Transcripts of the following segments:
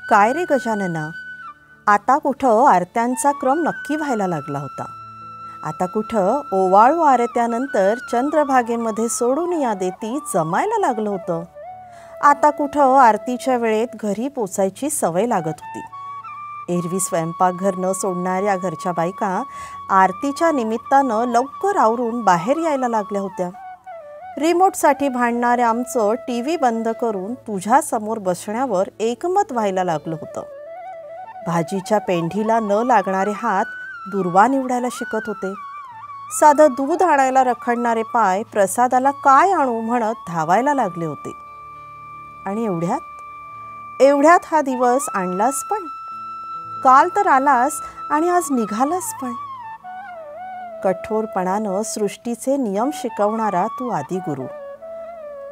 काय रे गजानना, आता कुठं आरत्यांचा क्रम नक्की व्हायला लागला होता. आता कुठं ओवाळू आरत्यानंतर चंद्रभागेमध्ये सोडून या देती जमायला लागलं होतं. आता कुठं आरतीच्या वेळेत घरी पोचायची सवय लागत होती. एरवी स्वयंपाकघर न सोडणाऱ्या घरच्या बायका आरतीच्या निमित्तानं लवकर आवरून बाहेर यायला लागल्या होत्या. रिमोटसाठी भांडणारे आमचं TV बंद करून तुझ्यासमोर बसण्यावर एकमत व्हायला लागलं होतं. भाजीच्या पेंढीला न लागणारे हात दुर्वा निवडायला शिकत होते. साधं दूध आणायला रखडणारे पाय प्रसादाला काय आणू म्हणत धावायला लागले होते. आणि एवढ्यात हा दिवस आणलास पण. काल तर आलास आणि आज निघालास पण. कठोरपणानं सृष्टीचे नियम शिकवणारा तू आदिगुरु.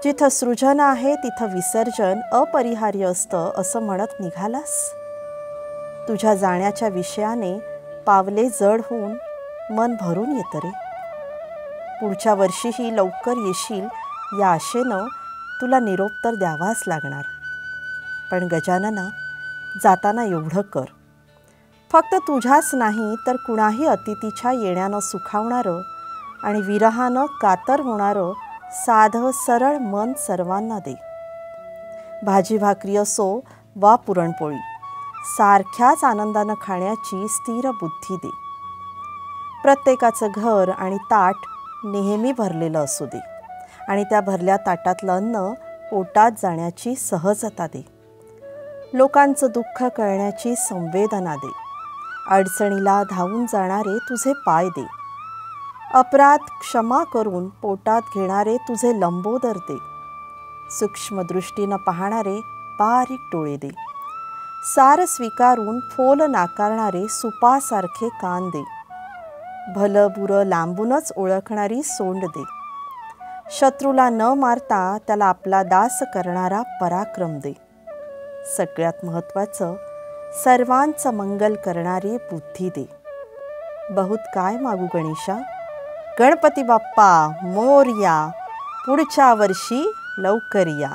जिथं सृजन आहे तिथं विसर्जन अपरिहार्य असतं असं म्हणत निघालास. तुझ्या जाण्याच्या विषयाने पावले जड होऊन मन भरून येतं रे. पुढच्या वर्षीही लवकर येशील या आशेनं तुला निरोप तर द्यावाच लागणार. पण गजानना, जाताना एवढं कर, फक्त तुझ्याच नाही तर कुणाही अतिथीच्या येण्यानं सुखावणारं आणि विरहानं कातर होणारं साधं सरळ मन सर्वांना दे. भाजी भाकरी असो वा पुरणपोळी, सारख्याच आनंदानं खाण्याची स्थिर बुद्धी दे. प्रत्येकाचं घर आणि ताट नेहमी भरलेलं असू दे आणि त्या भरल्या ताटातलं अन्न पोटात जाण्याची सहजता दे. लोकांचं दुःख कळण्याची संवेदना दे. अडचणीला धावून जाणारे तुझे पाय दे. अपराध क्षमा करून पोटात घेणारे तुझे लंबोदर दे. सूक्ष्मदृष्टीनं पाहणारे बारीक डोळे दे. सार स्वीकारून फोल नाकारणारे सुपासारखे कान दे. भलं बुरं लांबूनच ओळखणारी सोंड दे. शत्रूला न मारता त्याला आपला दास करणारा पराक्रम दे. सगळ्यात महत्त्वाचं, सर्वांचं मंगल करणारी बुद्धी दे. बहुत काय मागू गणेशा. गणपती बाप्पा मोरया. पुढच्या वर्षी लवकर या.